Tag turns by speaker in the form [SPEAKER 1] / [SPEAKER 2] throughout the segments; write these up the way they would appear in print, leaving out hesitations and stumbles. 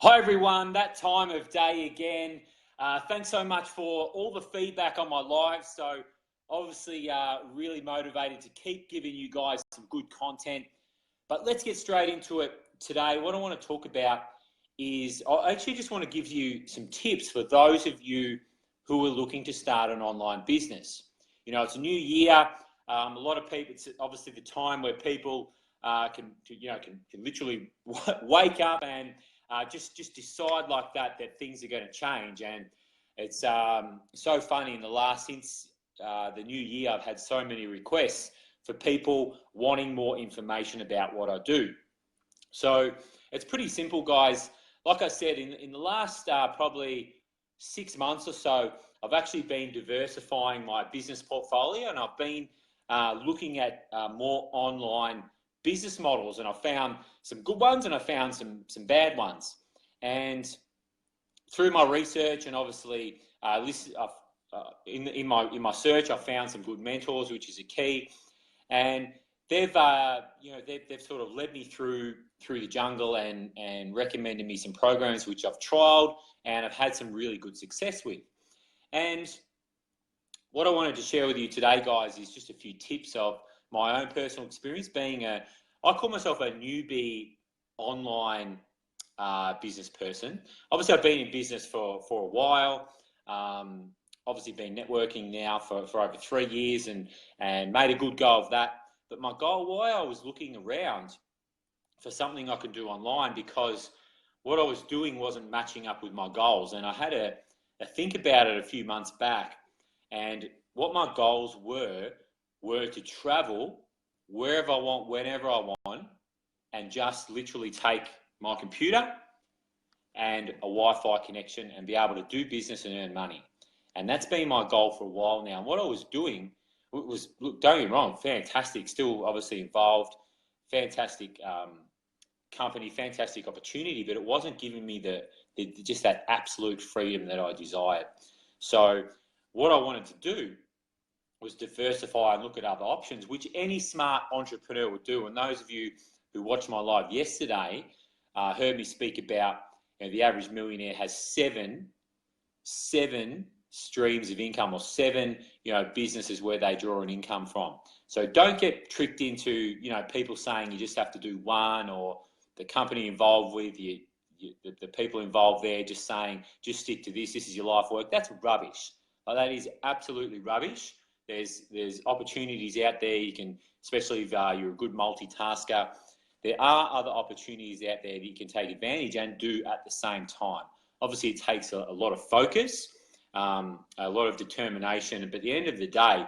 [SPEAKER 1] Hi everyone, that time of day again. Thanks so much for all the feedback on my live. So obviously really motivated to keep giving you guys some good content. But let's get straight into it today. What I want to talk about is I actually just want to give you some tips for those of you who are looking to start an online business. You know, it's a new year. A lot of people, it's obviously the time where people can literally wake up and just decide like that things are going to change. And it's so funny since the new year, I've had so many requests for people wanting more information about what I do. So it's pretty simple, guys. Like I said, in the last probably 6 months or so, I've actually been diversifying my business portfolio, and I've been looking at more online business models, and I found some good ones and I found some bad ones. And through my research and obviously in my search, I found some good mentors, which is a key. And they've sort of led me through the jungle and recommended me some programs which I've trialed and I've had some really good success with. And what I wanted to share with you today, guys, is just a few tips of my own personal experience being I call myself a newbie online business person. Obviously, I've been in business for a while. Obviously, been networking now for over 3 years and made a good go of that. But my goal, why I was looking around for something I could do online, because what I was doing wasn't matching up with my goals. And I had a think about it a few months back. And what my goals were to travel wherever I want, whenever I want, and just literally take my computer and a Wi-Fi connection and be able to do business and earn money. And that's been my goal for a while now. And what I was doing was, look, don't get me wrong, fantastic, still obviously involved, fantastic company, fantastic opportunity, but it wasn't giving me just that absolute freedom that I desired. So what I wanted to do was diversify and look at other options, which any smart entrepreneur would do. And those of you who watched my live yesterday heard me speak about, the average millionaire has seven streams of income, or seven businesses where they draw an income from. So don't get tricked into people saying you just have to do one, or the company involved with you, the people involved there just saying just stick to this is your life work. That's rubbish. That is absolutely rubbish. There's opportunities out there. You can, especially if you're a good multitasker, there are other opportunities out there that you can take advantage and do at the same time. Obviously, it takes a lot of focus, a lot of determination, but at the end of the day,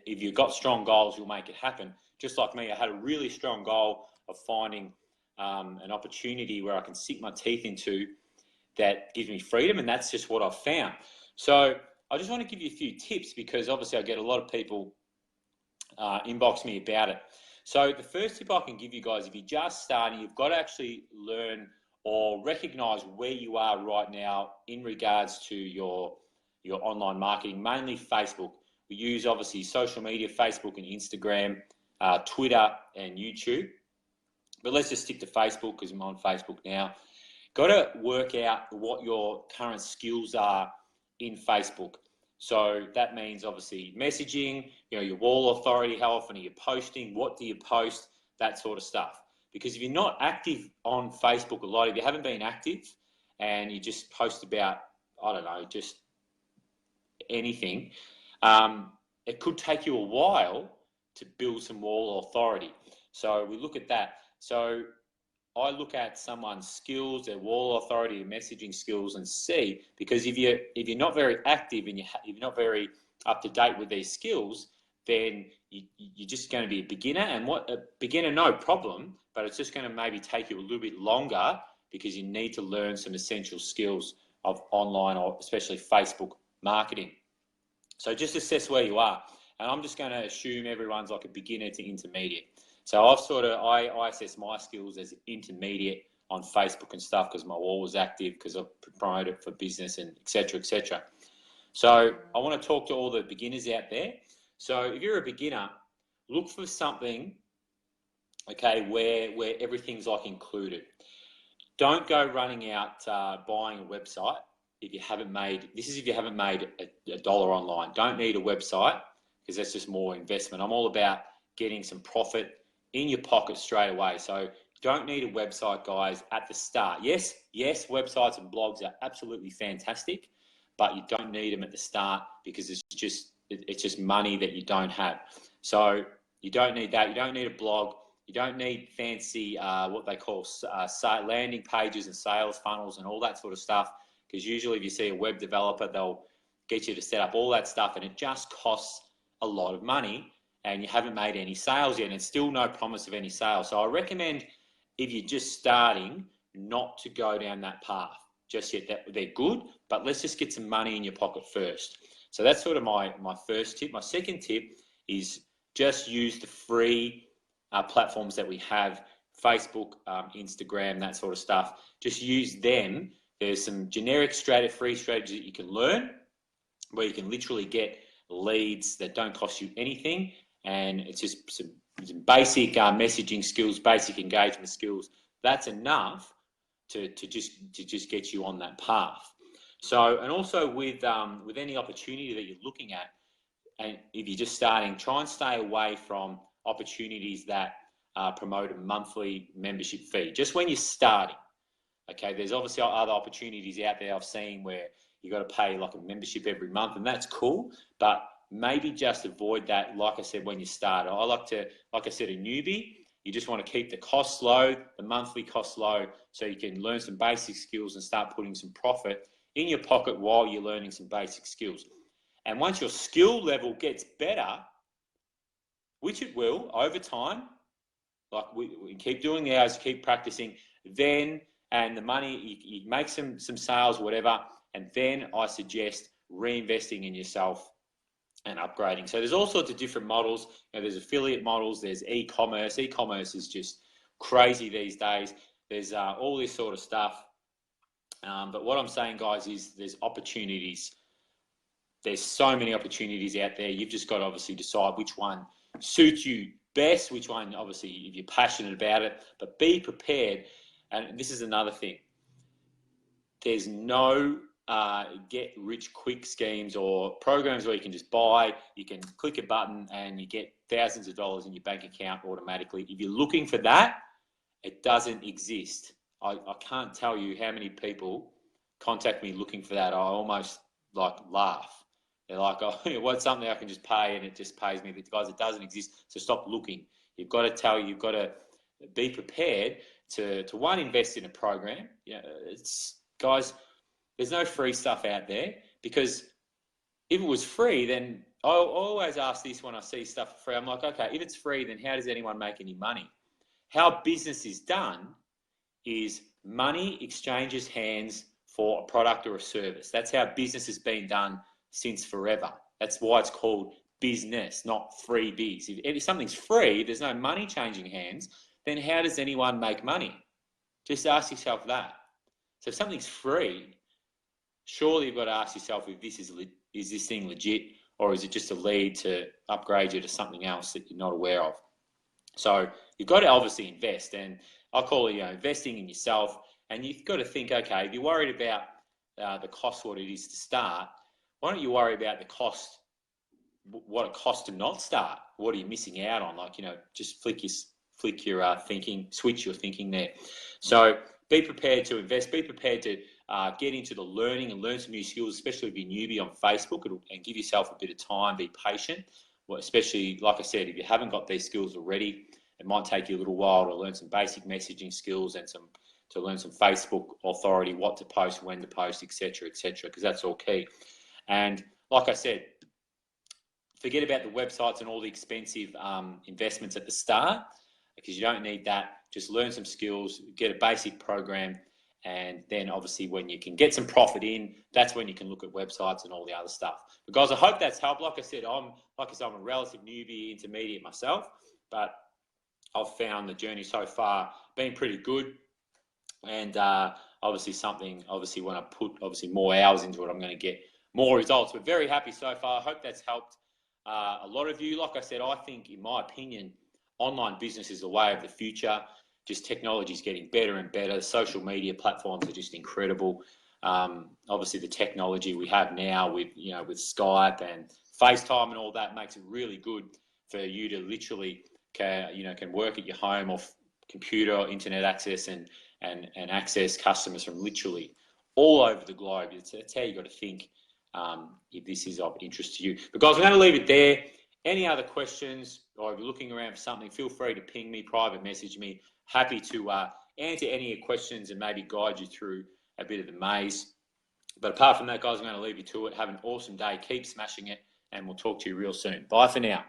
[SPEAKER 1] if you've got strong goals, you'll make it happen. Just like me, I had a really strong goal of finding an opportunity where I can sink my teeth into that gives me freedom, and that's just what I've found. So I just want to give you a few tips, because obviously I get a lot of people inbox me about it. So the first tip I can give you guys, if you're just starting, you've got to actually learn or recognize where you are right now in regards to your online marketing, mainly Facebook. We use obviously social media, Facebook and Instagram, Twitter and YouTube. But let's just stick to Facebook because I'm on Facebook now. Got to work out what your current skills are in Facebook. So that means obviously messaging, your wall authority, how often are you posting, what do you post, that sort of stuff. Because if you're not active on Facebook a lot, if you haven't been active and you just post about, I don't know, just anything, it could take you a while to build some wall authority. So we look at that. So I look at someone's skills, their wall authority, and messaging skills, and see, because if you're not very active and you're not very up to date with these skills, then you're just going to be a beginner. And what a beginner, no problem, but it's just going to maybe take you a little bit longer because you need to learn some essential skills of online, or especially Facebook marketing. So just assess where you are. And I'm just going to assume everyone's like a beginner to intermediate. So I assess my skills as intermediate on Facebook and stuff, because my wall was active, because I promoted it for business and et cetera, et cetera. So I want to talk to all the beginners out there. So if you're a beginner, look for something, okay, where everything's like included. don't go running out buying a website if you haven't made, this is if you haven't made a dollar online. Don't need a website because that's just more investment. I'm all about getting some profit in your pocket straight away. So don't need a website, guys, at the start. Yes, websites and blogs are absolutely fantastic, but you don't need them at the start because it's just money that you don't have. So you don't need that. You don't need a blog. You don't need fancy what they call landing pages and sales funnels and all that sort of stuff, because usually if you see a web developer, they'll get you to set up all that stuff and it just costs a lot of money and you haven't made any sales yet, and it's still no promise of any sales. So I recommend, if you're just starting, not to go down that path just yet. That they're good, but let's just get some money in your pocket first. So that's sort of my first tip. My second tip is just use the free platforms that we have, Facebook, Instagram, that sort of stuff. Just use them. There's some generic free strategies that you can learn where you can literally get leads that don't cost you anything, and it's just some basic messaging skills, basic engagement skills. That's enough to just get you on that path. So, and also with any opportunity that you're looking at, and if you're just starting, try and stay away from opportunities that promote a monthly membership fee. Just when you're starting, okay. There's obviously other opportunities out there I've seen where you got to pay like a membership every month, and that's cool, but maybe just avoid that. Like I said, when you start, like I said, a newbie, you just want to keep the costs low, the monthly costs low, so you can learn some basic skills and start putting some profit in your pocket while you're learning some basic skills. And once your skill level gets better, which it will over time, like we keep doing the hours, keep practicing, then, and the money, you make some sales, whatever, and then I suggest reinvesting in yourself and upgrading. So there's all sorts of different models. There's affiliate models, there's e-commerce. E-commerce is just crazy these days. There's all this sort of stuff. But what I'm saying, guys, is there's opportunities. There's so many opportunities out there. You've just got to obviously decide which one suits you best, which one, obviously, if you're passionate about it, but be prepared. And this is another thing. There's no get rich quick schemes or programs where you can just buy, you can click a button and you get thousands of dollars in your bank account automatically. If you're looking for that, it doesn't exist. I can't tell you how many people contact me looking for that. I almost like laugh. They're like, oh, what's something I can just pay and it just pays me? But guys, it doesn't exist. So stop looking. You've got to be prepared to one, invest in a program. Yeah, guys, there's no free stuff out there, because if it was free, then I always ask this when I see stuff for free. I'm like, okay, if it's free, then how does anyone make any money? How business is done is money exchanges hands for a product or a service. That's how business has been done since forever. That's why it's called business, not free biz. If something's free, there's no money changing hands, then how does anyone make money? Just ask yourself that. So if something's free, surely you've got to ask yourself if this is this thing legit, or is it just a lead to upgrade you to something else that you're not aware of? So you've got to obviously invest, and I call it investing in yourself. And you've got to think, okay, if you're worried about the cost, what it is to start, why don't you worry about the cost, what it costs to not start? What are you missing out on? Like, just flick your thinking, switch your thinking there. So be prepared to invest, be prepared to get into the learning and learn some new skills, especially if you're newbie on Facebook, and give yourself a bit of time, be patient. Well, especially, like I said, if you haven't got these skills already, it might take you a little while to learn some basic messaging skills and to learn some Facebook authority, what to post, when to post, etc., because that's all key. And like I said, forget about the websites and all the expensive investments at the start, because you don't need that. Just learn some skills, get a basic program, and then obviously when you can get some profit in, that's when you can look at websites and all the other stuff. But guys, I hope that's helped. Like I said, I'm a relative newbie, intermediate myself, but I've found the journey so far been pretty good. And obviously when I put more hours into it, I'm going to get more results. We're very happy so far. I hope that's helped a lot of you. Like I said, I think, in my opinion, online business is the way of the future. just technology is getting better and better. The social media platforms are just incredible. Obviously, the technology we have now with with Skype and FaceTime and all that makes it really good for you to literally can work at your home off computer or internet access and access customers from literally all over the globe. That's how you got to think if this is of interest to you. But guys, I'm going to leave it there. Any other questions, or if you're looking around for something, feel free to ping me, private message me. Happy to answer any questions and maybe guide you through a bit of the maze. But apart from that, guys, I'm going to leave you to it. Have an awesome day. Keep smashing it, and we'll talk to you real soon. Bye for now.